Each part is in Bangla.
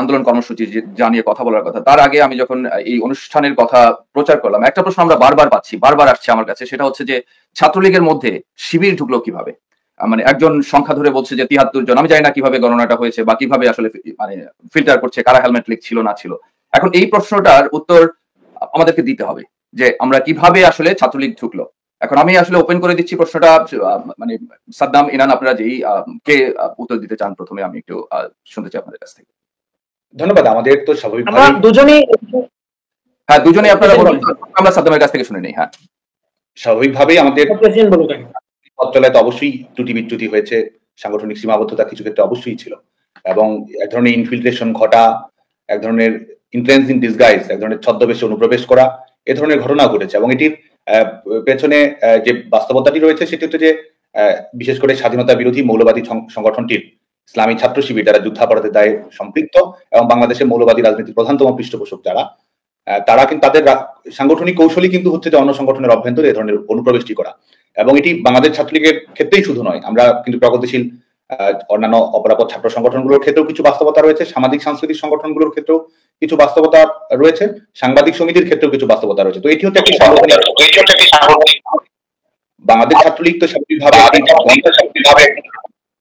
আন্দোলন কর্মসূচি জানিয়ে কথা বলার কথা, তার আগে আমি যখন এই অনুষ্ঠানের কথা প্রচার করলাম, একটা প্রশ্ন আমরা বারবার পাচ্ছি, বারবার আসছে আমার কাছে, সেটা হচ্ছে যে ছাত্রলীগের মধ্যে শিবির ঢুকলো কিভাবে? মানে একজন সংখ্যা ধরে বলছে যে ৭৩ জন, আমি জানি না কিভাবে গণনাটা হয়েছে বা কিভাবে আসলে মানে ফিল্টার করছে কারা হেলমেট লিগ ছিল না ছিল। এখন এই প্রশ্নটার উত্তর আমাদেরকে দিতে হবে যে আমরা কিভাবে আসলে ছাত্রলীগ ঢুকলো। এখন আমি আসলে ওপেন করে দিচ্ছি প্রশ্নটা, মানে সাদ্দাম, ইনান, আপনারা যেই কে উত্তর দিতে চান প্রথমে আমি একটু শুনতে চাই আপনাদের কাছ থেকে। ধন্যবাদ। আমাদের তো স্বাভাবিক হ্যাঁ, দুজনেই আপনারা বলুন, আমরা সাদ্দামের কাছ থেকে শুনে নেই। হ্যাঁ, স্বাভাবিকভাবেই আমাদের পথ চলায় তো অবশ্যই ত্রুটি বিচ্যুতি হয়েছে, সাংগঠনিক সীমাবদ্ধতা কিছু ক্ষেত্রে অবশ্যই ছিল, এবং এক ধরনের ইনফিল্ট্রেশন ঘটা, এক ধরনের ইনফ্লুয়েন্স ইন ডিসগাইজ, এক ধরনের ছদ্মবেশে অনুপ্রবেশ করা, এ ধরনের ঘটনা ঘটেছে। এবং এটির পেছনে যে বাস্তবতাটি রয়েছে সেটি হচ্ছে যে বিশেষ করে স্বাধীনতা বিরোধী মৌলবাদী সংগঠনটির ইসলামী ছাত্র শিবির, যারা যুদ্ধাপরাধের দায়ে সম্পৃক্ত এবং বাংলাদেশের মৌলবাদী রাজনীতির প্রধানতম পৃষ্ঠপোষক যারা, তারা কিন্তু তাদের সাংগঠনিক কৌশলই কিন্তু হচ্ছে যে অন্য সংগঠনের অভ্যন্তরে এ ধরনের অনুপ্রবেশটি করা। এবং এটি বাংলাদেশ ছাত্রলীগের ক্ষেত্রেই শুধু নয়, আমরা কিন্তু প্রগতিশীল অন্যান্য অপরাপর ছাত্র সংগঠনগুলোর ক্ষেত্রেও কিছু বাস্তবতা রয়েছে, সামাজিক সাংস্কৃতিক সংগঠনগুলোর ক্ষেত্রেও কিছু বাস্তবতা রয়েছে, সাংবাদিক সমিতির ক্ষেত্রেও কিছু বাস্তবতা রয়েছে। তো এটি হচ্ছে একটি বাংলাদেশ ছাত্রলীগ তো স্বাভাবিকভাবে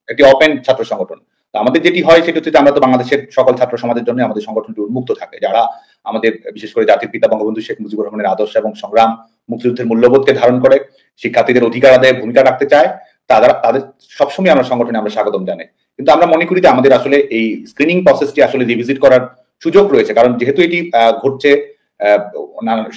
একটি ওপেন ছাত্র সংগঠন। তো আমাদের যেটি হয় সেটি হচ্ছে যে আমরা তো বাংলাদেশের সকল ছাত্র সমাজের জন্য আমাদের সংগঠনটি উন্মুক্ত থাকে, যারা আমাদের বিশেষ করে জাতির পিতা বঙ্গবন্ধু শেখ মুজিবুর রহমানের আদর্শ এবং সংগ্রাম, মুক্তিযুদ্ধের মূল্যবোধকে ধারণ করে শিক্ষার্থীদের অধিকার আদায়ে ভূমিকা রাখতে চায়, তাদের সবসময় আমরা সংগঠনে আমরা স্বাগতম জানাই। কিন্তু আমরা মনে করি যে আমাদের আসলে এই স্ক্রিনিং প্রসেসটি আসলে রিভিজিট করার সুযোগ রয়েছে, কারণ যেহেতু এটি ঘটছে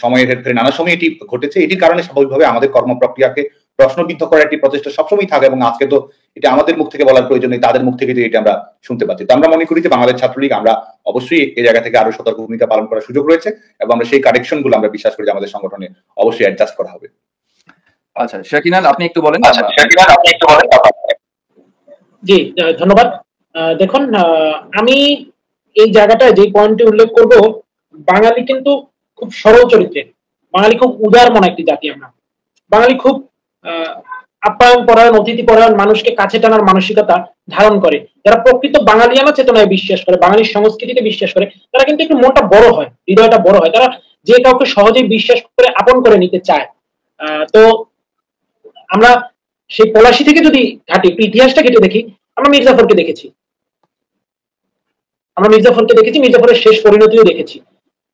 সময়ের হেরফেরে নানা সময় এটি ঘটেছে, এটির কারণে স্বাভাবিকভাবে আমাদের কর্মপ্রক্রিয়াকে প্রশ্নবিদ্ধ করার একটি প্রচেষ্টা সবসময় থাকে, এবং আজকে তো এটা আমাদের মুখ থেকে বলার প্রয়োজন নেই, তাদের মুখ থেকে এটা আমরা শুনতে পাচ্ছি। তো আমরা মনে করি যে বাংলাদেশ ছাত্রলীগ আমরা অবশ্যই এই জায়গা থেকে আরো সতর্ক ভূমিকা পালন করার সুযোগ রয়েছে, এবং আমরা সেই কারেকশন গুলো আমরা বিশ্বাস করি যে আমাদের সংগঠনে অবশ্যই অ্যাডজাস্ট করা হবে। আচ্ছা, শাকিনাল, আপনি একটু বলেন। জি, ধন্যবাদ। দেখুন, আমি এই জায়গাটায় যে পয়েন্টে উল্লেখ করব, বাঙালি কিন্তু খুব সরল চরিত্রের, বাঙালি খুব উদার মন একটি জাতি। আমরা বাঙালি খুব আপ্যায়ন পরায়ণ, অতিথি পরায়ণ, মানুষকে কাছে টানার মানসিকতা ধারণ করে। যারা প্রকৃত বাঙালিয়ানা চেতনায় বিশ্বাস করে, বাঙালির সংস্কৃতিতে বিশ্বাস করে, তারা কিন্তু একটু মনটা বড় হয়, হৃদয়টা বড় হয়, তারা যে কাউকে সহজেই বিশ্বাস করে আপন করে নিতে চায়। তো আমরা সেই পলাশী থেকে যদি ঘাটি, ইতিহাসটা ঘেটে দেখি, আমরা মির্জাফরকে দেখেছি, মির্জাফরের শেষ পরিণতিও দেখেছি।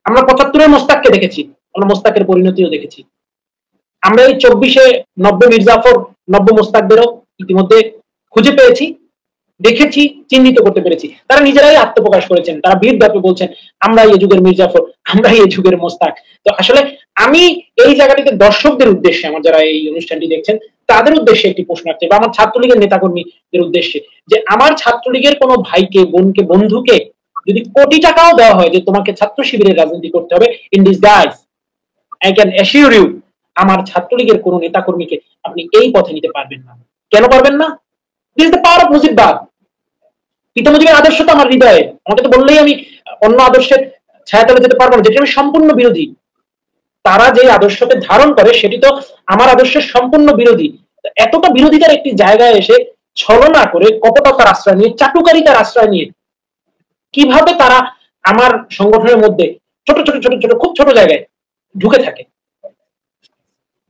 আমরা ৭৫-এর মোস্তাককে দেখেছি, আমরা মোস্তাকের পরিণতিও দেখেছি। আমরা এই ২৪-এ নব্য মির্জাফর, নব্য মোস্তাকদেরও ইতিমধ্যে খুঁজে পেয়েছি, দেখেছি, চিহ্নিত করতে পেরেছি। তারা নিজেরাই আত্মপ্রকাশ করেছেন, তারা বীর ব্যাপে বলছেন আমরা এই যুগের মির্জাফর, আমরা এই যুগের মোস্তাক। তো আসলে আমি এই জায়গাটিতে দর্শকদের উদ্দেশ্যে, আমার যারা এই অনুষ্ঠানটি দেখছেন তাদের উদ্দেশ্যে একটি প্রশ্ন আছে, বা আমার ছাত্রলীগের নেতাকর্মীদের উদ্দেশ্যে, যে আমার ছাত্রলীগের কোনো ভাইকে, বোনকে, বন্ধুকে যদি কোটি টাকাও দেওয়া হয় যে তোমাকে ছাত্র শিবিরের রাজনীতি করতে হবে, in this guys I can assure you, আমার ছাত্রলীগের কোন নেতাকর্মীকে আপনি এই পথে নিতে পারবেন না। কেন পারবেন না? দিস দ্য পাওয়ার অফ মুজিববাদ। পিতা মুজিবের আদর্শ তো আমার হৃদয়ে, আমাকে তো বললেই আমি অন্য আদর্শের ছায়াতলে যেতে পারবো না, যেটা আমি সম্পূর্ণ বিরোধী। তারা যে আদর্শকে ধারণ করে সেটি তো আমার আদর্শের সম্পূর্ণ বিরোধী। এতটা বিরোধিতার একটি জায়গায় এসে ছলনা করে, কপটতার আশ্রয় নিয়ে, চাটুকারিতার আশ্রয় নিয়ে কিভাবে তারা আমার সংগঠনের মধ্যে ছোট ছোট ছোট ছোট খুব ছোট জায়গায় ঢুকে থাকে,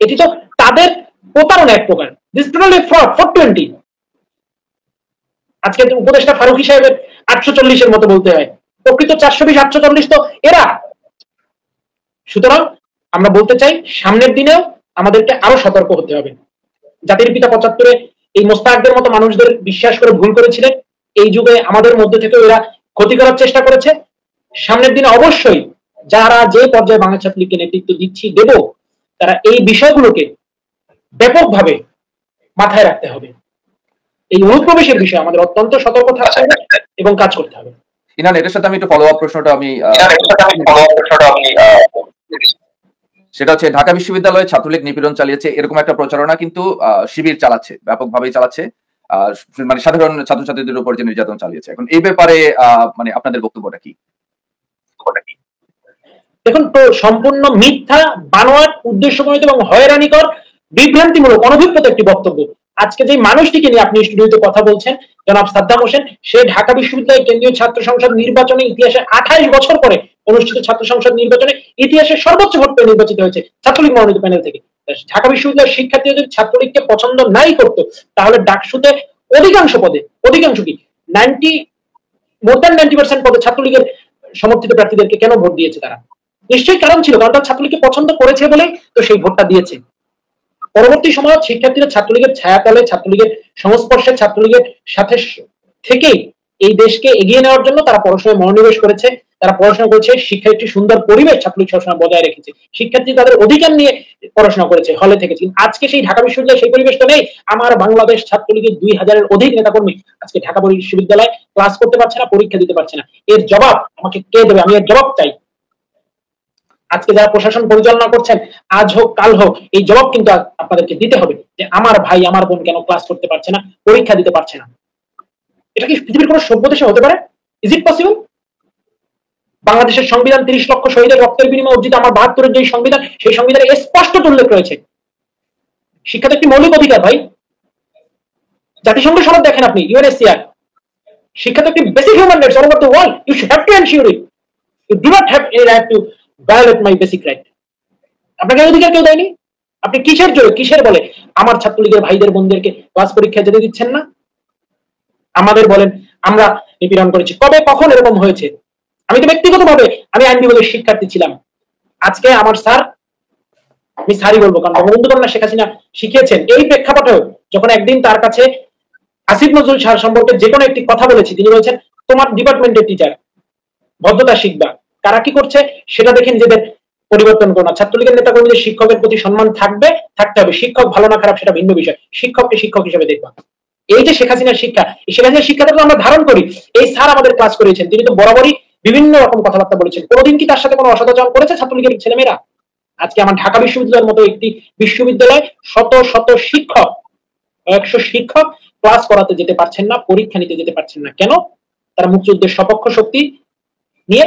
এটি তো তাদের প্রতারণা এক প্রকার। This totally fraud, 420। আজকে উপদেষ্টা ফারুকী সাহেবের 840-এর মতো বলতে হয়, প্রকৃত 420, 840 তো এরা। সুতরাং আমরা বলতে চাই, সামনের দিনেও আমাদেরকে আরো সতর্ক হতে হবে। জাতির পিতা 75-এ এই মোস্তাকদের মতো মানুষদের বিশ্বাস করে ভুল করেছিলেন, এই যুগে আমাদের মধ্যে থেকে এরা ক্ষতি করার চেষ্টা করেছে। সামনের দিনে অবশ্যই যারা যে পর্যায়ে বাংলা ছাত্রলীগকে নেতৃত্ব দেব, তারা এই বিষয়গুলোকে ব্যাপকভাবে মাথায় রাখতে হবে। এই অনুপ্রবেশের বিষয়ে আমাদের অত্যন্ত সতর্ক থাকতে হবে এবং কাজ করতে হবে। ইনান, এটার সাথে আমি একটু ফলো আপ প্রশ্নটা আমি সেটা হচ্ছে, ঢাকা বিশ্ববিদ্যালয়ে ছাত্রলীগ নিপীড়ন চালিয়েছে এরকম একটা প্রচারণা কিন্তু শিবির চালাচ্ছে, ব্যাপকভাবেই চালাচ্ছে, মানে সাধারণ ছাত্রছাত্রীদের উপর যে নির্যাতন চালিয়েছে। এখন এই ব্যাপারে মানে আপনাদের বক্তব্যটা কি? দেখুন, তো সম্পূর্ণ মিথ্যা, বানোয়াট, উদ্দেশ্যপ্রণীত এবং হয়রানিকর, বিভ্রান্তিমূলক, অনভিপ্রেত একটি বক্তব্য। আজকে যে মানুষটিকে নিয়ে আপনি স্টুডিওতে কথা বলছেন, জনাব সাদ্দাম হোসেন, সে ঢাকা বিশ্ববিদ্যালয় কেন্দ্রীয় ছাত্র সংসদ নির্বাচনে ইতিহাসে 28 বছর পরে অনুষ্ঠিত ছাত্র সংসদ নির্বাচনে ইতিহাসে সর্বোচ্চ ভোট পেয়ে নির্বাচিত হয়েছে ছাত্রলীগ মনোনীত প্যানেল থেকে। ঢাকা বিশ্ববিদ্যালয়ের শিক্ষার্থীরা যদি ছাত্রলীগকে পছন্দ নাই করতো, তাহলে ডাকসুতে অধিকাংশ পদে, অধিকাংশ কি মোর দ্যান 90% পদে ছাত্রলীগের সমর্থিত প্রার্থীদেরকে কেন ভোট দিয়েছে তারা? নিশ্চয়ই কারণ ছিল, কারণ তারা ছাত্রলীগকে পছন্দ করেছে বলেই তো সেই ভোটটা দিয়েছে। পরবর্তী সময় শিক্ষার্থীরা ছাত্রলীগের ছায়াতলে, ছাত্রলীগের সংস্পর্শে, ছাত্রলীগের সাথে থেকেই এই দেশকে এগিয়ে নেওয়ার জন্য তারা পড়াশোনায় মনোনিবেশ করেছে, তারা পড়াশোনা করেছে, শিক্ষার একটি সুন্দর পরিবেশ ছাত্রলীগ সবসময় বজায় রেখেছে, শিক্ষার্থী তাদের অধিকার নিয়ে পড়াশোনা করেছে, হলে থেকে। আজকে সেই ঢাকা বিশ্ববিদ্যালয় সেই পরিবেশটা নেই। আমার বাংলাদেশ ছাত্রলীগের 2000-এর অধিক নেতাকর্মী আজকে ঢাকা বিশ্ববিদ্যালয়ে ক্লাস করতে পারছে না, পরীক্ষা দিতে পারছে না। এর জবাব আমাকে কে দেবে? আমি এর জবাব চাই। আজকে যারা প্রশাসন পরিচালনা করছেন, আজ হোক কাল হোক, এই জবাব কিন্তু আপনাদেরকে দিতে হবে যে আমার ভাই আমার বোন কেন ক্লাস করতে পারছে না, পরীক্ষা দিতে পারছে না। এটা কি পৃথিবীর কোন সভ্য দেশে হতে পারে? Is it possible? বাংলাদেশের সংবিধান 30 লক্ষ শহীদের রক্তের বিনিময়ে অর্জিত আমার 72-এর যে সংবিধান, সেই সংবিধানে স্পষ্ট উল্লেখ রয়েছে শিক্ষা তো একটি মৌলিক অধিকার ভাই। জাতিসংঘ সনদ দেখেন আপনি, ইউএনএসসিআর, শিক্ষা তো একটি basic human rights all over the world. You should have to ensure it. You do not have any right to violate my basic right. আপনাকে অধিকার কেউ দেয়নি। আপনি কিসের জোরে, কিসের বলে আমার ছাত্রলীগের ভাইদের বোনদেরকে ক্লাস পরীক্ষা যেতে দিচ্ছেন না? আমাদের বলেন আমরা নিপীড়ন করেছি। কবে কখন এরকম হয়েছে? আমি তো ব্যক্তিগতভাবে আমি আইন বিভাগের শিক্ষার্থী ছিলাম। আজকে আমার স্যার, আমি স্যারই বলবো, কারণ বঙ্গবন্ধু কন্যা শেখ হাসিনা শিখিয়েছেন। এই প্রেক্ষাপটেও যখন একদিন তার কাছে আসিফ নজরুল স্যার সম্পর্কে যে কোনো একটি কথা বলেছি, তিনি বলেছেন তোমার ডিপার্টমেন্টের টিচার, ভদ্রতা শিখবা। কারা কি করছে সেটা দেখে নিজেদের পরিবর্তন করো না। ছাত্রলীগের নেতা কর্মীদের শিক্ষকের প্রতি সম্মান থাকতে হবে। শিক্ষক ভালো না খারাপ সেটা ভিন্ন বিষয়, শিক্ষককে শিক্ষক হিসেবে দেখবা। এই যে শেখ হাসিনার শিক্ষা, এই শেখ হাসিনার শিক্ষাটা আমরা ধারণ করি। এই স্যার আমাদের ক্লাস করেছেন, তিনি তো বরাবরই বিভিন্ন রকম কথাবার্তা বলেছেন। কোনোদিন কি তার সাথে কোনো অসদাচরণ করেছে ছাত্রলীগের ছেলেমেয়েরা? আজকে আমার ঢাকা বিশ্ববিদ্যালয়ের মতো একটি বিশ্ববিদ্যালয়, শত শত শিক্ষক, 100 শিক্ষক ক্লাস করাতে যেতে পারছেন না, পরীক্ষা নিতে যেতে পারছেন না। কেন? তারা মুক্তিযুদ্ধের সপক্ষ শক্তি নিয়ে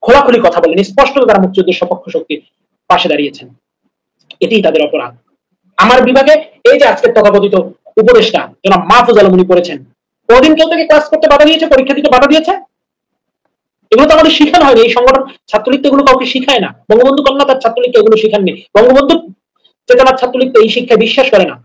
খোলাখুলি কথা বলেন, স্পষ্ট তারা মুক্তিযুদ্ধের সপক্ষ শক্তির পাশে দাঁড়িয়েছেন। এটাই তাদের অপরাধ। আমার বিভাগে এই যে আজকের তথাকথিত উপদেষ্টা জনাব মাহফুজ আলম উনি করেছেন, কোনদিন কেউ থেকে ক্লাস করতে বাধা দিয়েছে, পরীক্ষা দিতে বাধা দিয়েছে? এগুলো তো আমাদের শিখানো হয়নি। এই সংগঠন ছাত্রলীগ এগুলো কাউকে শিখায় না। বঙ্গবন্ধু কন্যা তার ছাত্রলীগকে এগুলো শিখাননি। বঙ্গবন্ধু চেতনার ছাত্রলীগ এই শিক্ষায় বিশ্বাস করে না।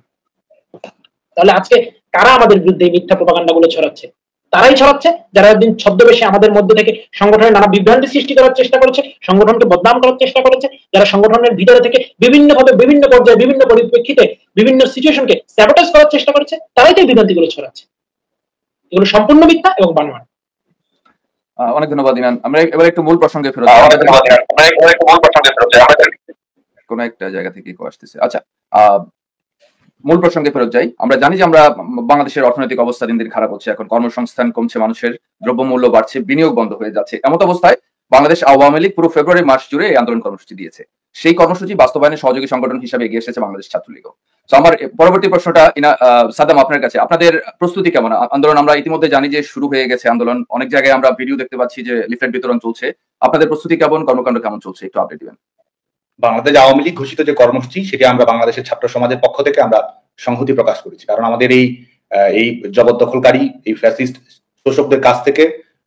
তাহলে আজকে কারা আমাদের বিরুদ্ধে মিথ্যা প্রপাগান্ডা গুলো ছড়াচ্ছে? তারাই ছড়াচ্ছে যারা একদিন ছদ্মবেশে আমাদের মধ্যে থেকে সংগঠনের নানা বিভ্রান্তি সৃষ্টি করার চেষ্টা করেছে, সংগঠনকে বদনাম করার চেষ্টা করেছে, যারা সংগঠনের ভিতরে থেকে বিভিন্নভাবে, বিভিন্ন পর্যায়ে, বিভিন্ন পরিপ্রেক্ষিতে, বিভিন্ন সিচুয়েশনকে স্যাবোটেজ করার চেষ্টা করেছে, তারাই তো এই বিভ্রান্তি গুলো ছড়াচ্ছে। এগুলো সম্পূর্ণ মিথ্যা এবং বানোয়াট। অনেক ধন্যবাদ ইনান। আমরা এবার একটু মূল প্রসঙ্গে ফেরত কোন একটা জায়গা থেকে আসতেছে। আচ্ছা, মূল প্রসঙ্গে ফেরত যাই। আমরা জানি যে আমরা বাংলাদেশের অর্থনৈতিক অবস্থা দিন দিন খারাপ হচ্ছে, এখন কর্মসংস্থান কমছে, মানুষের দ্রব্যমূল্য বাড়ছে, বিনিয়োগ বন্ধ হয়ে যাচ্ছে। এমত অবস্থায় বাংলাদেশ আওয়ামী লীগ পুরো ফেব্রুয়ারি মাস জুড়ে এই আন্দোলন কর্মসূচি দিয়েছে। সেই কর্মসূচি বাস্তবায়নে সহযোগী সংগঠন হিসেবে এগিয়ে এসেছে বাংলাদেশ ছাত্রলীগও। তো আমার পরবর্তী প্রশ্নটা সাদ্দাম আপনার কাছে, আপনাদের প্রস্তুতি কেমন? আন্দোলন আমরা ইতিমধ্যে জানি যে শুরু হয়ে গেছে আন্দোলন, অনেক জায়গায় আমরা ভিডিও দেখতে পাচ্ছি যে লিফলেট বিতরণ চলছে। আপনাদের প্রস্তুতি কেমন, কর্মকাণ্ড কেমন চলছে, একটু আপডেট দিবেন। বাংলাদেশ আওয়ামী লীগ ঘোষিত যে কর্মসূচি, সেটি আমরা বাংলাদেশের ছাত্র সমাজের পক্ষ থেকে আমরা সংহতি প্রকাশ করেছি। কারণ আমাদের এই জবরদখলকারী, এই ফ্যাসিস্ট শোষকদের কাছ থেকে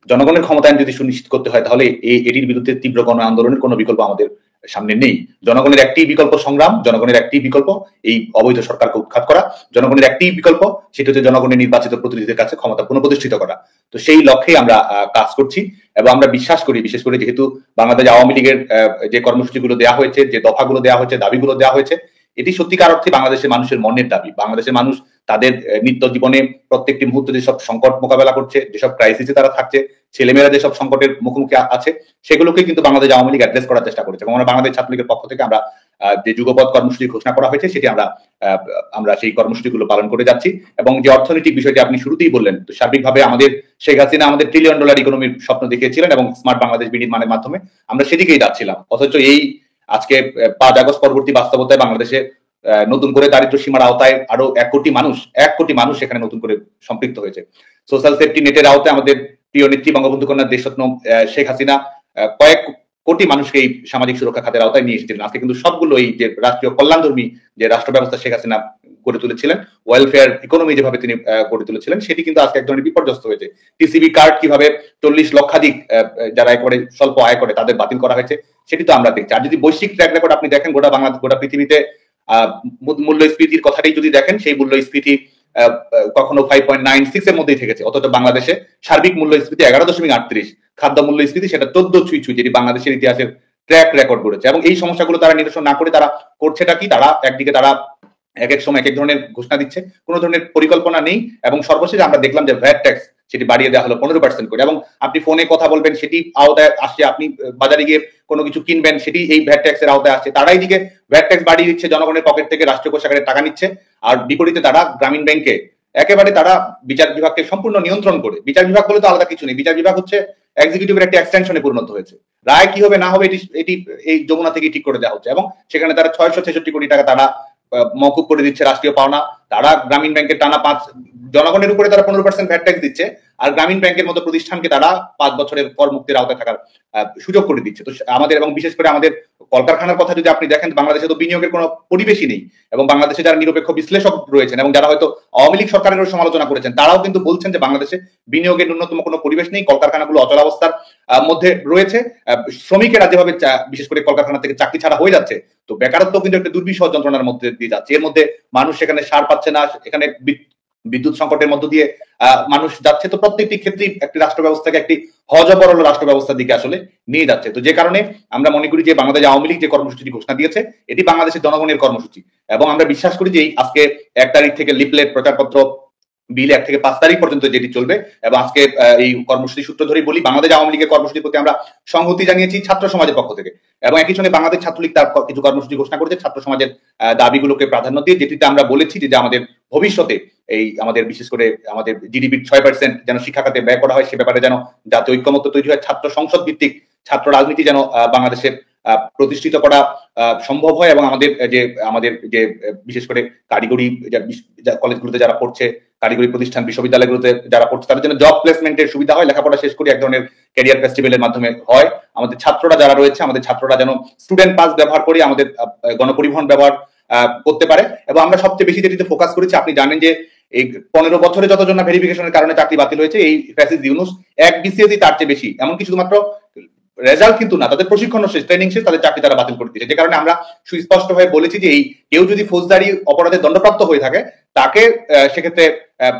জনগণের ক্ষমতায়ন যদি সুনিশ্চিত করতে হয়, তাহলে এটির বিরুদ্ধে তীব্র গণ আন্দোলনের কোনো বিকল্প আমাদের সামনে নেই। জনগণের একটি বিকল্প সংগ্রাম, জনগণের একটি বিকল্প এই অবৈধ সরকারকে উৎখাত করা, জনগণের একটি বিকল্প সেটি হচ্ছে জনগণের নির্বাচিত প্রতিনিধিদের কাছে ক্ষমতা পুনঃপ্রতিষ্ঠিত করা। তো সেই লক্ষ্যে আমরা কাজ করছি এবং আমরা বিশ্বাস করি, বিশেষ করে যেহেতু বাংলাদেশ আওয়ামী লীগের যে কর্মসূচিগুলো দেওয়া হয়েছে, যে দফাগুলো দেওয়া হয়েছে, দাবিগুলো দেওয়া হয়েছে, এটি সত্যিকার অর্থে বাংলাদেশের মানুষের মনের দাবি। বাংলাদেশের মানুষ তাদের নিত্য জীবনে প্রত্যেকটি মুহূর্তে যেসব সংকট মোকাবেলা করছে, যেসব ক্রাইসিসে তারা থাকছে, ছেলেমেয়েরা যেসব সংকটের মুখোমুখি আছে, সেগুলোকে কিন্তু বাংলাদেশ আওয়ামী লীগ অ্যাড্রেস করার চেষ্টা করেছে। এবং আমরা বাংলাদেশ ছাত্রলীগের পক্ষ থেকে আমরা যে যুগপৎ কর্মসূচি ঘোষণা করা হয়েছে, সেটি আমরা সেই কর্মসূচিগুলো পালন করে যাচ্ছি। এবং যে অর্থনৈতিক বিষয়টি আপনি শুরুতেই বললেন, তো সার্বিকভাবে আমাদের শেখ হাসিনা আমাদের $1 ট্রিলিয়ন ইকোনমির স্বপ্ন দেখিয়েছিলেন এবং স্মার্ট বাংলাদেশ বিনির্মাণের মাধ্যমে আমরা সেদিকেই যাচ্ছিলাম। অথচ এই আজকে 5 আগস্ট পরবর্তী বাস্তবতায় বাংলাদেশে নতুন করে দারিদ্র সীমার আওতায় আরো 1 কোটি মানুষ সেখানে নতুন করে সম্পৃক্ত হয়েছে। সোশ্যাল সেফটি নেটের আওতায় আমাদের প্রিয় নেত্রী বঙ্গবন্ধু কন্যা দেশরত্ন শেখ হাসিনা কয়েক কোটি মানুষকে এই সামাজিক সুরক্ষা খাতের আওতায় নিয়ে এসেছিলেন। আজকে কিন্তু সবগুলো এই যে রাষ্ট্রীয় কল্যাণধর্মী যে রাষ্ট্র ব্যবস্থা শেখ হাসিনা গড়ে তুলেছিলেন, ওয়েলফেয়ার ইকোনমি যেভাবে তিনি গড়ে তুলেছিলেন, সেটি কিন্তু আজকে এক ধরনের বিপর্যস্ত হয়েছে। টিসিবি কার্ড কিভাবে 40 লক্ষাধিক যারা একেবারে স্বল্প আয় করে তাদের বাতিল করা হয়েছে, সেটি তো আমরা দেখছি। আর যদি বৈশ্বিক ট্র্যাক রেকর্ড আপনি দেখেন, গোটা বাংলাদেশ গোটা পৃথিবীতে মূল্যস্ফীতির কথাটাই যদি দেখেন, সেই মূল্যস্ফীতি কখনো 5.96 এর মধ্যেই থেকেছে, অথচ বাংলাদেশে সার্বিক মূল্যস্ফীতি 11.38, খাদ্য মূল্যস্ফীতি সেটা 14 ছুঁই, যেটি বাংলাদেশের ইতিহাসের ট্র্যাক রেকর্ড করেছে। এবং এই সমস্যাগুলো তারা নিরসন না করে তারা করছেটা কি? তারা একদিকে তারা এক এক সময় এক এক ধরনের ঘোষণা দিচ্ছে, কোনো ধরনের পরিকল্পনা নেই। এবং সর্বশেষ আমরা দেখলাম যে ভ্যাট ট্যাক্স সেটি বাড়িয়ে দেওয়া হলো 15% করে, এবং আপনি ফোনে কথা বলবেন সেটি আওতায় আসছে, আপনি বাজারে গিয়ে কোনো কিছু কিনবেন সেটি এই ভ্যাট ট্যাক্সের আওতায় আসছে। তারা এইদিকে ভ্যাট ট্যাক্স বাড়িয়ে দিচ্ছে, জনগণের পকেট থেকে রাষ্ট্রীয় কোষাগারে টাকা নিচ্ছে, আর বিপরীতে তারা গ্রামীণ ব্যাংকে একেবারে তারা বিচার বিভাগকে সম্পূর্ণ নিয়ন্ত্রণ করে। বিচার বিভাগ বলে তো আলাদা কিছু নেই, বিচার বিভাগ হচ্ছে এক্সিকিউটিভের একটা এক্সটেনশনে পরিণত হয়েছে। রায় কি হবে না হবে এটি এই যমুনা থেকে ঠিক করে দেওয়া হচ্ছে, এবং সেখানে তারা 666 কোটি টাকা তারা মওকুফ করে দিচ্ছে রাষ্ট্রীয় পাওনা। তারা গ্রামীণ ব্যাংকের টানা 5 জনগণের উপরে তারা 15% ভ্যাট ট্যাক্স দিচ্ছে, আর গ্রামীণ ব্যাংকের মতো প্রতিষ্ঠানকে তারা 5 বছরের কর মুক্তির আওতায় থাকার সুযোগ করে দিচ্ছে। তো আমাদের, এবং বিশেষ করে আমাদের কলকারখানার কথা যদি আপনি দেখেন, বাংলাদেশে তো বিনিয়োগের কোনো পরিবেশই নেই, এবং বাংলাদেশে যারা নিরপেক্ষ বিশ্লেষক রয়েছেন এবং যারা হয়তো আওয়ামী লীগ সরকারের সমালোচনা করেছেন, তারাও কিন্তু বলছেন যে বাংলাদেশে বিনিয়োগের ন্যূনতম কোনো পরিবেশ নেই, কলকারখানাগুলো অচলাবস্থার মধ্যে রয়েছে, শ্রমিকেরা যেভাবে বিশেষ করে কলকারখানা থেকে চাকরি ছাড়া হয়ে যাচ্ছে, তো বেকারত্ব কিন্তু একটা দুর্বিষহ যন্ত্রণার মধ্যে দিয়ে যাচ্ছে। এর মধ্যে মানুষ সেখানে সার পাচ্ছে না, এখানে বিদ্যুৎ সংকটের মধ্য দিয়ে মানুষ যাচ্ছে। তো প্রত্যেকটি ক্ষেত্রেই একটি রাষ্ট্র ব্যবস্থাকে একটি হজবরল রাষ্ট্র ব্যবস্থার দিকে আসলে নিয়ে যাচ্ছে। তো যে কারণে আমরা মনে করি যে বাংলাদেশ আওয়ামী লীগ যে কর্মসূচি ঘোষণা দিয়েছে, এটি বাংলাদেশের জনগণের কর্মসূচি, এবং আমরা বিশ্বাস করি যে আজকে 1 তারিখ থেকে লিফলেট, প্রচারপত্র, বিল 1 থেকে 5 তারিখ পর্যন্ত যেটি চলবে, এবং আজকে এই কর্মসূচি সূত্র ধরেই বলি, বাংলাদেশ আওয়ামী লীগের কর্মসূচির প্রতি আমরা সংহতি জানিয়েছি ছাত্র সমাজের পক্ষ থেকে, এবং একই সঙ্গে বাংলাদেশ ছাত্রলীগ তার কিছু কর্মসূচি ঘোষণা করেছে ছাত্র সমাজের দাবিগুলোকে প্রাধান্য দিয়ে, যেটিতে আমরা বলেছি যে আমাদের ভবিষ্যতে এই আমাদের বিশেষ করে আমাদের জিডিপির 6% যেন শিক্ষা খাতে ব্যয় করা হয়, সে ব্যাপারে যেন জাতীয় ঐক্যমত্য তৈরি হয়, ছাত্র সংসদ ভিত্তিক ছাত্র রাজনীতি যেন বাংলাদেশের প্রতিষ্ঠিত করা সম্ভব হয়, এবং আমাদের যে বিশেষ করে কারিগরি কলেজগুলোতে যারা পড়ছে, কারিগরি প্রতিষ্ঠান বিশ্ববিদ্যালয়গুলোতে যারা পড়ছে, তাদের জন্য জব প্লেসমেন্টের সুবিধা হয়, লেখাপড়া শেষ করে এক ধরনের ক্যারিয়ার ফেস্টিভ্যালের মাধ্যমে হয়। আমাদের ছাত্ররা যারা রয়েছে, আমাদের ছাত্ররা যেন স্টুডেন্ট পাস ব্যবহার করে আমাদের গণপরিবহন ব্যবহার করতে পারে। এবং আমরা সবচেয়ে বেশি যেটিতে ফোকাস করেছি, আপনি জানেন যে এই 15 বছরে যতজন ভেরিফিকেশনের কারণে চাকরি বাতিল হয়েছে, এই ফ্যাসিস্ট ইউনূস 1 BCS তার চেয়ে বেশি, এমনকি শুধুমাত্র রেজাল্ট কিন্তু না, তাদের প্রশিক্ষণ শেষ, ট্রেনিং শেষ, তাদের চাকরি তারা বাতিল করে দিয়েছে। যে কারণে আমরা সুস্পষ্ট হয়ে বলেছি যে এই কেউ যদি ফৌজদারি অপরাধে দণ্ডপ্রাপ্ত হয়ে থাকে, তাকে সেক্ষেত্রে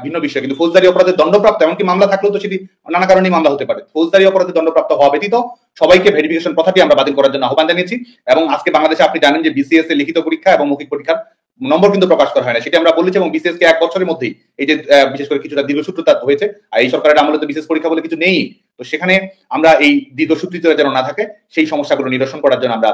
ভিন্ন বিষয়, কিন্তু ফৌজদারি অপরাধে দণ্ডপ্রাপ্ত, এমনকি মামলা থাকলেও তো সেটি নানা কারণেই মামলা হতে পারে, ফৌজদারি অপরাধে দণ্ডপ্রাপ্ত হওয়া ব্যতীত সবাইকে ভেরিফিকেশন প্রথাটি আমরা বাতিল করার জন্য আহ্বান জানিয়েছি। এবং আজকে বাংলাদেশে আপনি জানেন যে বিসিএস এর লিখিত পরীক্ষা এবং মৌখিক পরীক্ষার নম্বর কিন্তু প্রকাশ করা হয় না, সেটি আমরা বলেছি, এবং বিসিএস কে 1 বছরের মধ্যেই এই যে বিশেষ করে কিছুটা দীর্ঘসূত্রতা হয়েছে, আর এই সরকারের আমলে তো বিশেষ পরীক্ষা বলে কিছু নেই, তো সেখানে আমরা এই দীর্ঘসূত্রিতা যেন না থাকে সেই সমস্যাগুলো নিরসন করার জন্য আমরা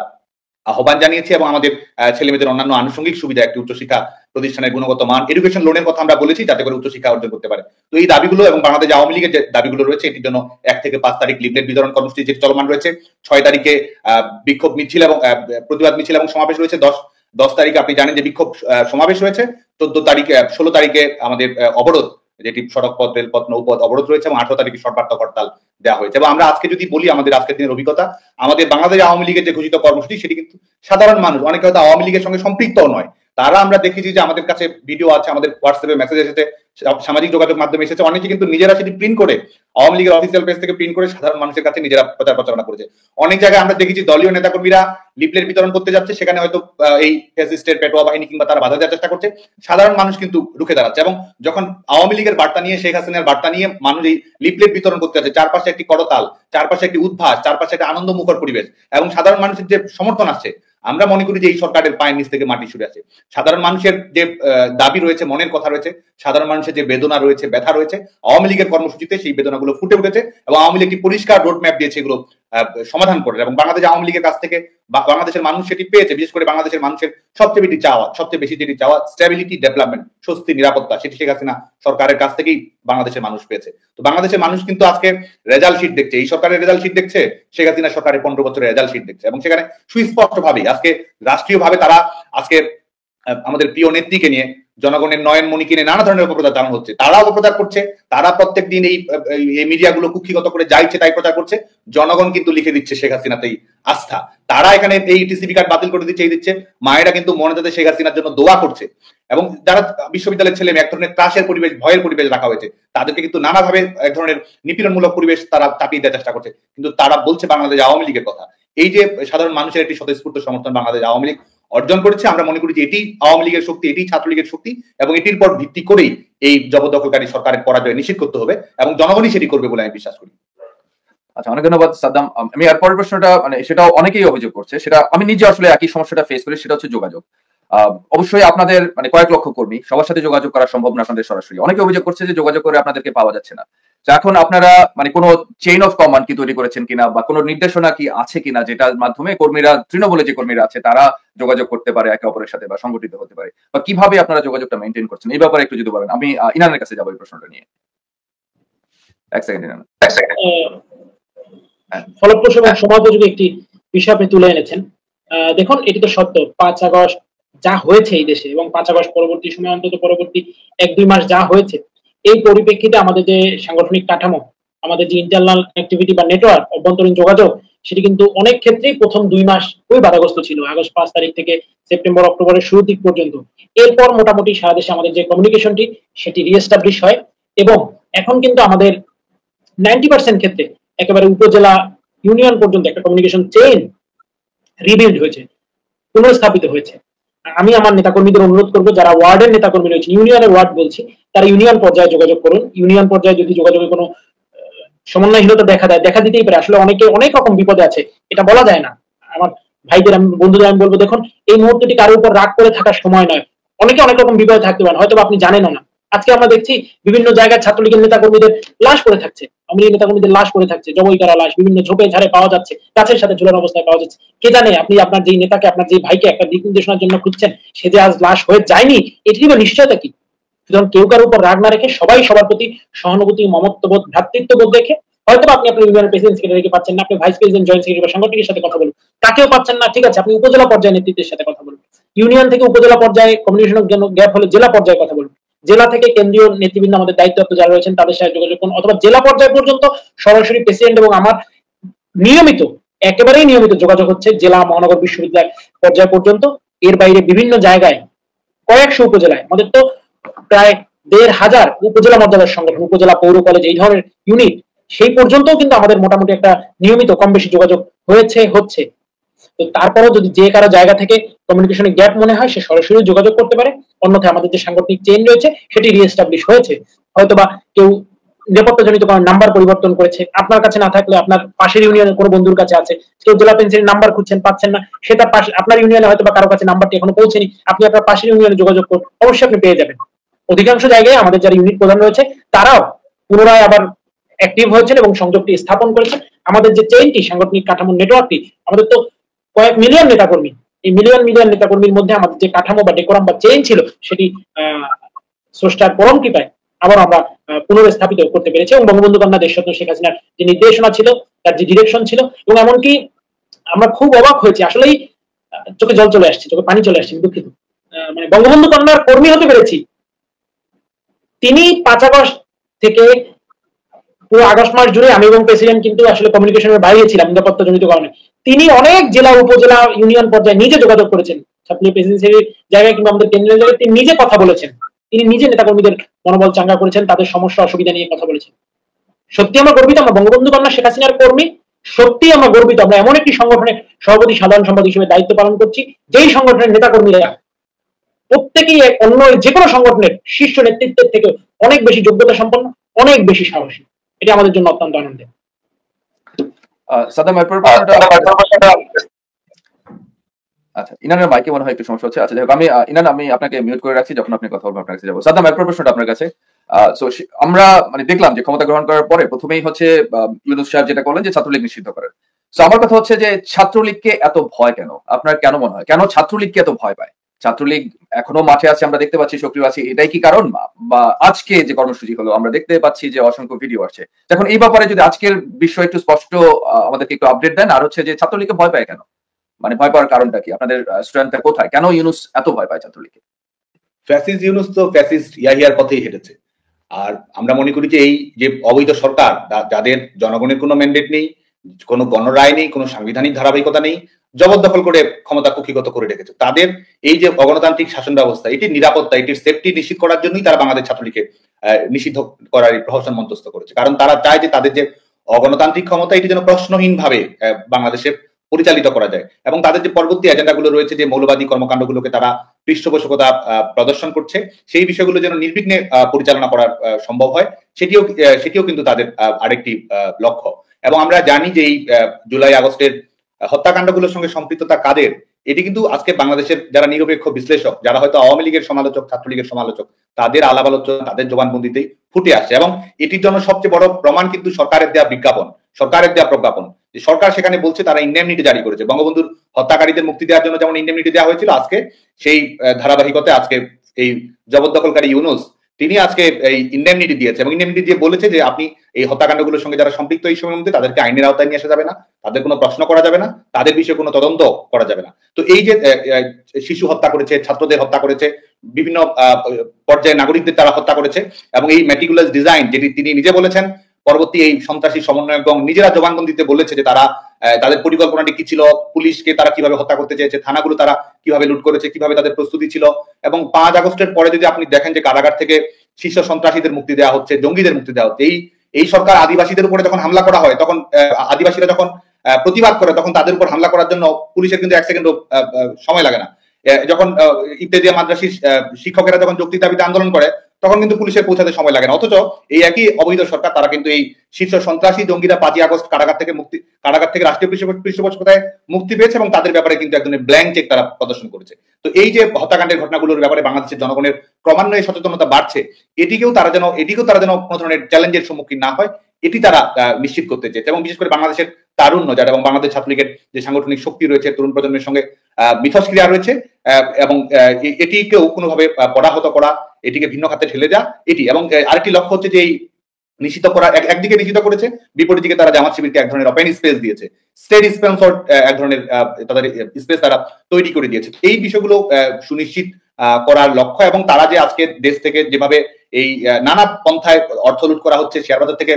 আহ্বান জানিয়েছি। এবং আমাদের ছেলেমেয়েদের অন্যান্য আনুষঙ্গিক সুবিধা, একটি উচ্চশিক্ষা প্রতিষ্ঠানের গুণগত মান, এডুকেশন লোনের কথা আমরা বলেছি, যাতে করে উচ্চশিক্ষা অর্জন করতে পারে। তো এই দাবিগুলো এবং বাংলাদেশ আওয়ামী লীগের যে দাবিগুলো রয়েছে, এটির জন্য 1 থেকে 5 তারিখ লিফলেট বিতরণ কর্মসূচি যেটি চলমান রয়েছে, 6 তারিখে বিক্ষোভ মিছিল এবং প্রতিবাদ মিছিল এবং সমাবেশ রয়েছে, 10 তারিখে আপনি জানেন যে বিক্ষোভ সমাবেশ রয়েছে, 16 তারিখে আমাদের অবরোধ, যেটি সড়ক পথ, রেলপথ, নৌপথ অবরোধ রয়েছে, এবং 18 তারিখে সর্বাত্মক হরতাল দেওয়া হয়েছে। এবং আমরা আজকে যদি বলি আমাদের আজকের দিনের অভিজ্ঞতা, আমাদের বাংলাদেশ আওয়ামী লীগের যে ঘোষিত কর্মসূচি, সেটি কিন্তু সাধারণ মানুষ, অনেকে হয়তো আওয়ামী লীগের সঙ্গে সম্পৃক্ত নয়, তারা আমরা দেখেছি যে আমাদের কাছে ভিডিও আছে, আমাদের হোয়াটসঅ্যাপে মেসেজ এসেছে, সামাজিক যোগাযোগ মাধ্যমে এসেছে, অনেকে কিন্তু নিজেরা সেটি প্রিন্ট করে আওয়ামী লীগের অফিসিয়াল পেজ থেকে প্রিন্ট করে সাধারণ মানুষের কাছে নিজেরা প্রচারণা করেছে। অনেক জায়গায় আমরা দেখেছি দলীয় নেতাকর্মীরা লিফলেট বিতরণ করতে যাচ্ছে, সেখানে হয়তো এই ফ্যাসিস্টের পেটোয়া বাহিনী কিংবা তারা বাধা দেওয়ার চেষ্টা করছে, সাধারণ মানুষ কিন্তু রুখে দাঁড়াচ্ছে। এবং যখন আওয়ামী লীগের বার্তা নিয়ে, শেখ হাসিনার বার্তা নিয়ে মানুষ এই লিফলেট বিতরণ করতে যাচ্ছে, চারপাশে একটি করতাল, চারপাশে একটি উদ্ভাস, চারপাশে একটা আনন্দমুখর পরিবেশ, এবং সাধারণ মানুষের যে সমর্থন আসছে, আমরা মনে করি যে এই সরকারের পায়ের নিচ থেকে মাটি সরে আছে। সাধারণ মানুষের যে দাবি রয়েছে, মনের কথা রয়েছে, সাধারণ মানুষের যে বেদনা রয়েছে, ব্যথা রয়েছে, আওয়ামী লীগের কর্মসূচিতে সেই বেদনাগুলো ফুটে উঠেছে, এবং আওয়ামী লীগ একটি পরিষ্কার রোড ম্যাপ দিয়েছে এগুলো সমাধান করে। এবং বাংলাদেশ আওয়ামী লীগের কাছ থেকে বাংলাদেশের মানুষ সেটি পেয়েছে। বিশেষ করে বাংলাদেশের মানুষের সবচেয়ে বেশি যেটি চাওয়া স্টেবিলিটি, ডেভেলপমেন্ট, স্বস্তি, নিরাপত্তা, সেটি শেখ হাসিনা সরকারের কাছ থেকেই বাংলাদেশের মানুষ পেয়েছে। তো বাংলাদেশের মানুষ কিন্তু আজকে রেজাল্ট শিট দেখছে, এই সরকারের রেজাল্ট শিট দেখছে, শেখ হাসিনা সরকারের 15 বছরের রেজাল্ট শিট দেখছে, এবং সেখানে সুস্পষ্ট ভাবে আজকে রাষ্ট্রীয়ভাবে তারা আজকে আমাদের প্রিয় নেত্রীকে নিয়ে, জনগণের নয়নমণিকে নিয়ে নানা ধরনের অপপ্রচার চালানো হচ্ছে। তারা অপপ্রচার করছে, তারা প্রত্যেক দিন এই মিডিয়াগুলো কুক্ষিগত করে যা ইচ্ছে তাই প্রচার করছে। জনগণ কিন্তু লিখে দিচ্ছে শেখ হাসিনাতেই আস্থা। তারা এখানে এই টিসিবি কার্ড বাতিল করে দিচ্ছে, এই দিচ্ছে। মায়েরা কিন্তু মনে যাতে শেখ হাসিনার জন্য দোয়া করছে। এবং যারা বিশ্ববিদ্যালয়ের ছেলে মেয়ে এক ধরনের ত্রাসের পরিবেশ, ভয়ের পরিবেশ রাখা হয়েছে, তাদেরকে কিন্তু নানাভাবে এক ধরনের নিপীড়নমূলক পরিবেশ তারা চাপিয়ে দেওয়ার চেষ্টা করছে। কিন্তু তারা বলছে বাংলাদেশ আওয়ামী লীগের কথা। এই যে সাধারণ মানুষের একটি স্বতঃস্ফূর্ত সমর্থন বাংলাদেশ আওয়ামী লীগ অর্জন করেছে, আমরা মনে করি যে এটি আওয়ামী লীগের শক্তি, এটি ছাত্রলীগের শক্তি, এবং এটির পর ভিত্তি করেই এই জবরদখলকারী সরকারের পরাজয় নিশ্চিত করতে হবে, এবং জনগণই সেটি করবে বলে আমি বিশ্বাস করি। আচ্ছা, অনেক ধন্যবাদ সাদ্দাম। আমি এর পরের প্রশ্নটা, মানে সেটাও অনেকেই অভিযোগ করছে, সেটা আমি নিজে আসলে একই সমস্যাটা ফেস করি, সেটা হচ্ছে যোগাযোগ। অবশ্যই আপনাদের মানে কয়েক লক্ষ কর্মী, সবার সাথে যোগাযোগ করা সম্ভব না আপনাদের সরাসরি। অনেকে অভিযোগ করছে যে যোগাযোগ করে আপনাদেরকে পাওয়া যাচ্ছে না। তো এখন আপনারা মানে কোনো চেইন অফ কমান্ড কি তৈরি করেছেন কিনা, বা কোনো নির্দেশনা কি আছে কিনা যেটার মাধ্যমে কর্মীরা, তৃণমূলে যে কর্মীরা আছে তারা যোগাযোগ করতে পারে একে অপরের সাথে বা সংগঠিত হতে পারে, বা কিভাবে আপনারা যোগাযোগটা মেনটেন করছেন, এই ব্যাপারে একটু যদি বলেন। আমি ইনানের কাছে যাবো এই প্রশ্নটা নিয়ে। এক সেকেন্ড ইনান। ফলপ্রসূ এবং সময়োপযোগী একটি বিষয় আপনি তুলে এনেছেন। দেখুন, এটি তো সত্য, 5 আগস্ট যা হয়েছে এই দেশে এবং 5 আগস্ট পরবর্তী সময়, অন্তত পরবর্তী 1-2 মাস যা হয়েছে, এই পরিপ্রেক্ষিতে আমাদের যে সাংগঠনিক কাঠামো, আমাদের যে ইন্টারনাল অ্যাক্টিভিটি বা নেটওয়ার্ক, অভ্যন্তরীণ যোগাযোগ, সেটি কিন্তু অনেক ক্ষেত্রেই প্রথম 2 মাস খুবই বাধাগ্রস্ত ছিল। আগস্ট 5 তারিখ থেকে সেপ্টেম্বর অক্টোবরের শুরুর দিক পর্যন্ত। এরপর মোটামুটি সারা দেশে আমাদের যে কমিউনিকেশনটি সেটি রিএস্টাবলিশ হয়, এবং এখন কিন্তু আমাদের 90% ক্ষেত্রে একেবারে উপজেলা ইউনিয়ন পর্যন্ত একটা কমিউনিকেশন চেইন রিবিল্ড হয়েছে, পুনঃস্থাপিত হয়েছে। আমি আমার নেতাকর্মীদের অনুরোধ করবো, যারা ওয়ার্ডের নেতাকর্মী রয়েছেন, ইউনিয়নের ওয়ার্ড বলছি, তারা ইউনিয়ন পর্যায়ে যোগাযোগ করুন। ইউনিয়ন পর্যায়ে যদি যোগাযোগের কোনো সমন্বয়হীনতা দেখা দিতেই পারে। আসলে অনেকে অনেক রকম বিপদে আছে, এটা বলা যায় না। আমার ভাইদের, আমি বন্ধুদের আমি বলবো, দেখুন, এই মুহূর্তটি কারোর উপর রাগ করে থাকার সময় নয়। অনেকে অনেক রকম বিপদে থাকতে পারেন, হয়তো আপনি জানেনও না। আজকে আমরা দেখছি বিভিন্ন জায়গায় ছাত্রলীগের নেতাকর্মীদের লাশ পড়ে থাকছে, আওয়ামী লীগের নেতাকর্মীদের লাশ পড়ে থাকছে, জবাই করা লাশ বিভিন্ন ঝোপে ঝাড়ে পাওয়া যাচ্ছে, গাছের সাথে ঝুলানো অবস্থায় পাওয়া যাচ্ছে। কে জানে আপনি আপনার যেই নেতাকে, আপনার যেই ভাইকে একটা দিক নির্দেশনার জন্য খুঁজছেন, সে যে আজ লাশ হয়ে যায়নি, এটির বা নিশ্চয়তা কি? সুতরাং কেউ কারোর উপর রাগ না রেখে সবাই সবার প্রতি সহানুভূতি, মমত্ববোধ, ভ্রাতৃত্ববোধ রেখে, হয়তো আপনি আপনার ইউনিয়নের প্রেসিডেন্ট সেক্রেটারিকে পাচ্ছেন না, আপনি ভাইস প্রেসিডেন্ট, জয়েন্ট সেক্রেটারি বা সাংগঠনিকের সাথে কথা বলুন, তাকেও পাচ্ছেন না, ঠিক আছে, আপনি উপজেলা পর্যায়ে নেতৃত্বের সাথে কথা বলুন। ইউনিয়ন থেকে উপজেলা পর্যায়ে কমিউনিকেশনের জন্য গ্যাপ হলে জেলা পর্যায়ে কথা বলুন। জেলা থেকে কেন্দ্রীয় নেতৃবৃন্দ, আমাদের দায়িত্বপ্রাপ্ত যারা রয়েছেন, তাদের সাথে যোগাযোগ করুন, অথবা জেলা পর্যায় পর্যন্ত সরাসরি প্রেসিডেন্ট এবং আমার নিয়মিত, একেবারেই নিয়মিত যোগাযোগ হচ্ছে জেলা, মহানগর, বিশ্ববিদ্যালয় পর্যায় পর্যন্ত। এর বাইরে বিভিন্ন জায়গায়, কয়েকশো উপজেলায়, আমাদের তো প্রায় 1,500 উপজেলা মর্যাদার সংগঠন, উপজেলা, পৌর, কলেজ, এই ধরনের ইউনিট, সেই পর্যন্ত কিন্তু আমাদের মোটামুটি একটা নিয়মিত কম বেশি যোগাযোগ হচ্ছে। তো তারপরেও যদি যে কারো জায়গা থেকে কমিউনিকেশনের গ্যাপ মনে হয়, সে সরাসরি যোগাযোগ করতে পারে। অন্যথায় আমাদের যে সাংগঠনিক চেইন রয়েছে সেটি রিএস্টাবলিশ হয়েছে। হয়তোবা কেউ নিরাপত্তাজনিত কোনো নাম্বার পরিবর্তন করেছে, আপনার কাছে না থাকলে আপনার পাশের ইউনিয়নের কোনো বন্ধুর কাছে আছে, কেউ জেলা পেন্সিলের নাম্বার খুঁজছেন, পাচ্ছেন না, সে তার পাশে, আপনার ইউনিয়নে হয়তো বা কারো কাছে নাম্বারটি এখনো পৌঁছেনি, আপনি আপনার পাশের ইউনিয়নে যোগাযোগ করুন, অবশ্যই আপনি পেয়ে যাবেন। অধিকাংশ জায়গায় আমাদের যারা ইউনিট প্রধান রয়েছে তারাও পুনরায় আবার অ্যাক্টিভ হয়েছেন এবং সংযোগটি স্থাপন করেছেন। আমাদের যে চেইনটি, সাংগঠনিক কাঠামোর নেটওয়ার্কটি, আমাদের তো কয়েক মিলিয়ন নেতাকর্মী, এই মিলিয়ন নেতাকর্মীর মধ্যে আমাদের যে কাঠামো বা ডেকোরাম বা চেইন ছিল, সেটি স্রষ্টার পরম কৃপায় আবার আমরা পুনর্স্থাপিত করতে পেরেছি। এবং বঙ্গবন্ধু কন্যা দেশরত্ন শেখ হাসিনার যে নির্দেশনা ছিল, তার যে ডিরেকশন ছিল, এবং এমনকি আমরা খুব অবাক হয়েছি, আসলেই চোখে জল চলে আসছে, চোখে পানি চলে আসছে, দুঃখিত। মানে বঙ্গবন্ধু কন্যার কর্মী হতে পেরেছি। তিনি 5 আগস্ট থেকে পুরো আগস্ট মাস জুড়ে আমি এবং প্রেসিডেন্ট কিন্তু আসলে কমিউনিকেশনের বাইরে ছিলাম নিরাপত্তা জনিত কারণে। তিনি অনেক জেলা, উপজেলা, ইউনিয়ন পর্যায়ে নিজে যোগাযোগ করেছেন, ছাত্রলীগ প্রেসিডেন্সির জায়গায় কিংবা আমাদের কেন্দ্রীয় জায়গায় তিনি নিজে কথা বলেছেন। তিনি নিজে নেতাকর্মীদের মনোবল চাঙ্গা করেছেন, তাদের সমস্যা অসুবিধা নিয়ে কথা বলেছেন। সত্যি আমরা গর্বিত, আমরা বঙ্গবন্ধু কন্যা শেখ হাসিনার কর্মী। সত্যি আমরা গর্বিত, আমরা এমন একটি সংগঠনের সভাপতি, সাধারণ সম্পাদক হিসেবে দায়িত্ব পালন করছি, যেই সংগঠনের নেতাকর্মীরা প্রত্যেকেই অন্য যে কোনো সংগঠনের শীর্ষ নেতৃত্বের থেকে অনেক বেশি যোগ্যতা সম্পন্ন, অনেক বেশি সাহসী। এটা আমাদের জন্য অত্যন্ত আনন্দের। সাদ্দাম, আচ্ছা, ইনানের মাইকে মনে হয় একটু সমস্যা হচ্ছে। আচ্ছা, আমি ইনান, আমি আপনাকে মিউট করে রাখছি, যখন আপনি কথা বলবেন আপনার কাছে যাবো। সাদ্দাম, এরপর প্রশ্নটা আপনার কাছে। আমরা মানে দেখলাম যে ক্ষমতা গ্রহণ করার পরে প্রথমেই হচ্ছে ইউনূস সাহেব যেটা করলেন যে ছাত্রলীগ নিষিদ্ধ করেন। তো আমার কথা হচ্ছে যে ছাত্রলীগকে এত ভয় কেন? আপনার কেন মনে হয়, কেন ছাত্রলীগকে এত ভয় পায়? ছাত্রলীগ এখনো মাঠে আছে, আমরা দেখতে পাচ্ছি, সক্রিয় আছে, এটাই কি কারণ? বা আজকে যে কর্মসূচি হলো, আমরা দেখতে পাচ্ছি যে অসংখ্য ভিডিও আসছে। এখন এই ব্যাপারে যদি আজকের বিষয় একটু স্পষ্ট আমাদেরকে একটু আপডেট দেন। আর হচ্ছে যে ছাত্রলীগকে ভয় পায় কেন? মানে ভয় পাওয়ার কারণটা কি? আপনাদের স্ট্রেংথটা কোথায়? কেন ইউনূস এত ভয় পায় ছাত্রলীগকে? ফ্যাসিস্ট ইউনূস তো ফ্যাসিস্ট ইয়াহিয়ার পথেই হেঁটেছে। আর আমরা মনে করি যে এই যে অবৈধ সরকার, যাদের জনগণের কোনো ম্যান্ডেট নেই, কোনো গণরায় নেই, কোনো সাংবিধানিক ধারাবাহিকতা নেই, জবরদখল করে ক্ষমতা কুক্ষিগত করে রেখেছে, তাদের এই যে অগণতান্ত্রিক শাসন ব্যবস্থা, এটির নিরাপত্তা, এটির সেফটি নিশ্চিত করার জন্যই তারা বাংলাদেশ ছাত্রলীগকে নিষিদ্ধ করার প্রহসন মন্তস্থ করেছে। কারণ তারা চায় যে তাদের যে অগণতান্ত্রিক ক্ষমতা, এটি যেন প্রশ্নহীন ভাবে বাংলাদেশে পরিচালিত করা যায়, এবং তাদের যে পরবর্তী এজেন্ডাগুলো রয়েছে, যে মৌলবাদী কর্মকাণ্ডগুলোকে তারা পৃষ্ঠপোষকতা প্রদর্শন করছে, সেই বিষয়গুলো যেন নির্বিঘ্নে পরিচালনা করা সম্ভব হয়, সেটিও কিন্তু তাদের আরেকটি লক্ষ্য। এবং আমরা জানি যে এই জুলাই আগস্টের হত্যাকাণ্ডগুলোর সঙ্গে সম্পৃক্ততা কাদের, এটি কিন্তু আজকে বাংলাদেশের যারা নিরপেক্ষ বিশ্লেষক, যারা হয়তো আওয়ামী লীগের সমালোচক, ছাত্রলীগের সমালোচক, তাদের আলাপ আলোচনা, তাদের জবানবন্দিতেই ফুটে আসছে। এবং এটির জন্য সবচেয়ে বড় প্রমাণ কিন্তু সরকারের দেওয়া বিজ্ঞাপন, সরকারের দেওয়া প্রজ্ঞাপন, যে সরকার সেখানে বলছে তারা ইন্ডেমনিটি জারি করেছে। বঙ্গবন্ধুর হত্যাকারীদের মুক্তি দেওয়ার জন্য যেমন ইন্ডেমনিটি দেওয়া হয়েছিল, আজকে সেই ধারাবাহিকতায় আজকে এই জবরদখলকারী ইউনূস, তিনি আজকে এই ইন্ডেমনিটি দিয়েছে, এবং ইন্ডেমনিটি দিয়ে বলেছে যে আপনি এই হত্যাকাণ্ডগুলোর সঙ্গে যারা সম্পৃক্ত এই সময়ের মধ্যে, তাদেরকে আইনের আওতায় নিয়ে আসা যাবে না, তাদের কোনো প্রশ্ন করা যাবে না, তাদের বিষয়ে কোনো তদন্ত করা যাবে না। তো এই যে শিশু হত্যা করেছে, ছাত্রদের হত্যা করেছে, বিভিন্ন পর্যায়ে নাগরিকদের তারা হত্যা করেছে, এবং এই মেটিকুলাস ডিজাইন, যেটি তিনি নিজে বলেছেন, পরবর্তী এই সন্ত্রাসী সমন্বয়কগণ নিজেরা জবানবন্দিতে বলেছে যে তারা তাদের পরিকল্পনাটি কি ছিল, পুলিশকে তারা কিভাবে হত্যা করতে চেয়েছে, থানাগুলো তারা কিভাবে লুট করেছে, কিভাবে তাদের প্রস্তুতি ছিল। এবং 5 আগস্টের পরে যদি আপনি দেখেন যে কারাগার থেকে শীর্ষ সন্ত্রাসীদের মুক্তি দেওয়া হচ্ছে, জঙ্গিদের মুক্তি দেওয়া হচ্ছে, এই সরকার আদিবাসীদের উপরে যখন হামলা করা হয়, তখন আদিবাসীরা যখন প্রতিবাদ করে, তখন তাদের উপর হামলা করার জন্য পুলিশের কিন্তু 1 সেকেন্ডও সময় লাগে না। যখন ইবতেদাইয়া মাদ্রাসার শিক্ষকেরা যখন যৌক্তিক দাবিতে আন্দোলন করে, তখন কিন্তু পুলিশের পৌঁছাতে সময় লাগে না। অথচ এই একই অবৈধ সরকার, তারা কিন্তু এই শীর্ষ সন্ত্রাসী জঙ্গিরা 5 আগস্ট কারাগার থেকে রাষ্ট্রীয় পৃষ্ঠপোষকতায় মুক্তি পেয়েছে, এবং তাদের ব্যাপারে কিন্তু এক ধরনের ব্ল্যাঙ্ক চেক তারা প্রদর্শন করেছে। তো এই যে হত্যাকাণ্ডের ঘটনাগুলোর ব্যাপারে বাংলাদেশের জনগণের ক্রমান্বয়ে সচেতনতা বাড়ছে, এটিকেও তারা যেন কোনো ধরনের চ্যালেঞ্জের সম্মুখীন না হয়, এটি তারা নিশ্চিত করতে চেয়েছে। এবং বিশেষ করে বাংলাদেশের তারুণ্য যারা, এবং বাংলাদেশ ছাত্রলীগের যে সাংগঠনিক শক্তি রয়েছে, তরুণ প্রজন্মের সঙ্গে মিথস্ক্রিয়া রয়েছে, এবং এটিকেও কোনোভাবে পরাহত করা, এটিকে ভিন্ন খাতে ঠেলে দেওয়া, এটি। এবং আরেকটি লক্ষ্য হচ্ছে যে এই নিষিদ্ধ করা, একদিকে নিষিদ্ধ করেছে, বিপরীত দিকে তারা জামাত শিবিরকে এক ধরনের ওপেন স্পেস দিয়েছে, স্টেট স্পন্সর্ড এক ধরনের তাদের স্পেস তারা তৈরি করে দিয়েছে। এই বিষয়গুলো সুনিশ্চিত করার লক্ষ্য, এবং তারা যে আজকে দেশ থেকে যেভাবে এই নানা পন্থায় অর্থ লুট করা হচ্ছে, শেয়ার বাজার থেকে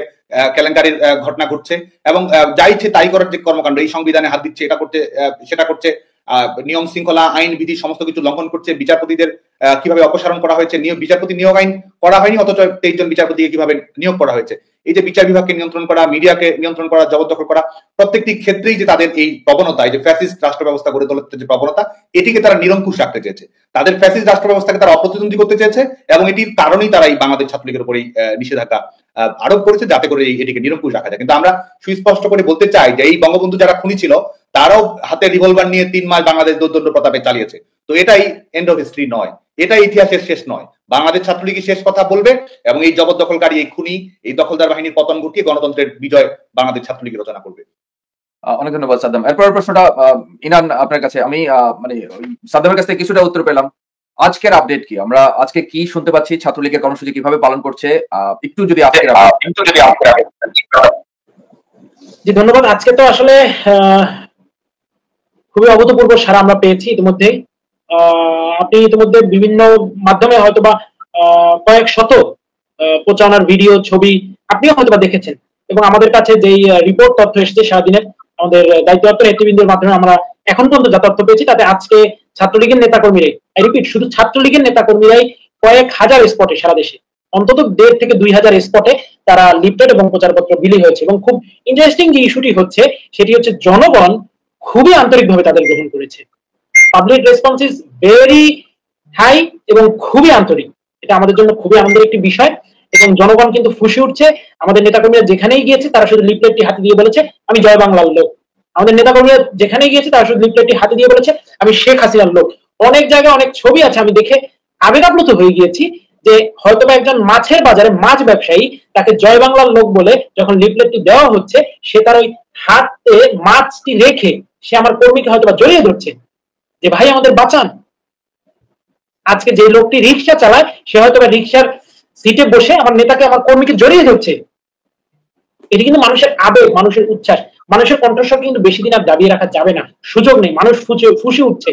কেলেঙ্কারির ঘটনা ঘটছে, এবং যা ইচ্ছে তাই করার যে কর্মকাণ্ড, এই সংবিধানে হাত দিচ্ছে, এটা করছে, সেটা করছে, নিয়ম শৃঙ্খলা, আইন বিধি সমস্ত কিছু লঙ্ঘন করছে, বিচারপতিদের কিভাবে অপসারণ করা হয়েছে, বিচারপতি নিয়োগ আইন করা হয়নি, অথচ 23 জন বিচারপতিকে কিভাবে নিয়োগ করা হয়েছে, এই যে বিচার বিভাগকে নিয়ন্ত্রণ করা, মিডিয়াকে নিয়ন্ত্রণ করা, জবরদখল করা, প্রত্যেকটি ক্ষেত্রেই যে তাদের এই প্রবণতা, এই যে ফ্যাসিস্ট রাষ্ট্র ব্যবস্থা গড়ে তোলার যে প্রবণতা, এটিকে তারা নিরঙ্কুশ রাখতে চেয়েছে, তাদের ফ্যাসিস্ট রাষ্ট্র ব্যবস্থাকে তারা অপ্রতিদ্বন্দ্বী করতে চেয়েছে, এবং এটির কারণেই তারা এই বাংলাদেশ ছাত্রলীগের উপরেই নিষেধাজ্ঞা আরোপ করেছে, যাতে করে এটিকে নিরঙ্কুশ রাখা যায়। কিন্তু আমরা সুস্পষ্ট করে বলতে চাই যে এই বঙ্গবন্ধু যারা খুনি ছিল, তারাও হাতে রিভলভার নিয়ে 3 মাস বাংলাদেশ দোর্দণ্ড প্রতাপে চালিয়েছে। তো এটাই এন্ড অফ হিস্ট্রি নয়, এটাই ইতিহাসের শেষ নয়। বাংলাদেশ ছাত্রলীগই শেষ কথা বলবে, এবং এই জবরদখলকারী, এই খুনি, এই দখলদার বাহিনীর পতন ঘটিয়ে গণতন্ত্রের বিজয় বাংলাদেশ ছাত্রলীগের রচনা করবে। অনেক ধন্যবাদ সাদ্দাম। এরপর প্রশ্নটা ইনান আপনার কাছে। আমি মানে সাদ্দামের কাছ থেকে কিছুটা উত্তর পেলাম। আজকের আপডেট কি, আমরা আজকে কি শুনতে পাচ্ছি, ছাত্রলীগের কর্মসূচি কিভাবে পালন করছে, একটু যদি আজকের জি ধন্যবাদ। আজকে তো আসলে খুবই অভূতপূর্ব সাড়া আমরা পেয়েছি ইতিমধ্যেই। আপনি ইতিমধ্যে বিভিন্ন মাধ্যমে হয়তোবা কয়েক শত প্রচারণার ভিডিও, ছবি আপনিও হয়তোবা দেখেছেন, এবং আমাদের কাছে যেই রিপোর্ট তথ্য এসেছে সারাদিনের আমাদের দায়িত্বপ্রাপ্ত নেতৃবৃন্দের মাধ্যমে আমরা এখন পর্যন্ত যা তথ্য পেয়েছি, তাতে আজকে ছাত্রলীগের নেতাকর্মীরাই, রিপিট, শুধু ছাত্রলীগের নেতাকর্মীরাই কয়েক হাজার স্পটে, সারা দেশে অন্তত 1,500 থেকে 2,000 স্পটে তারা লিফলেট এবং প্রচারপত্র বিলি হয়েছে। এবং খুব ইন্টারেস্টিং যে ইস্যুটি হচ্ছে, সেটি হচ্ছে জনগণ খুবই আন্তরিকভাবে তাদের গ্রহণ করেছে। Public response is very high এবং খুবই আন্তরিক। এটা আমাদের জন্য খুবই আনন্দের একটি বিষয়, এবং জনগণ কিন্তু ফুঁসে উঠছে। আমাদের নেতাকর্মীরা যেখানেই গিয়েছে, তারা শুধু লিফলেটটি হাতে দিয়ে বলেছে আমি জয় বাংলার লোক। আমাদের নেতাকর্মীরা যেখানেই গিয়েছে, তারা শুধু লিফলেটটি হাতে দিয়ে বলেছে আমি শেখ হাসিনার লোক। অনেক জায়গায় অনেক ছবি আছে, আমি দেখে আবেগ আপ্লুত হয়ে গিয়েছি, যে হয়তোবা একজন মাছের বাজারে মাছ ব্যবসায়ী, তাকে জয় বাংলার লোক বলে যখন লিফলেটটি দেওয়া হচ্ছে, সে তার ওই হাতে মাছটি রেখে সে আমার কর্মীকে হয়তোবা জড়িয়ে ধরছে যে ভাই আমাদের বাঁচান। আজকে যে লোকটি রিক্সা চালায়, সে হয়তোবা রিক্সার সিটে বসে আমার নেতাকে, আমার কর্মীকে জড়িয়ে ধরছে। এটি কিন্তু মানুষের আবেগ, মানুষের উচ্ছ্বাস, মানুষের কণ্ঠস্বর কিন্তু বেশি দিন আর দাবিয়ে রাখা যাবে না, সুযোগ নেই, মানুষ ফুসে উঠছে।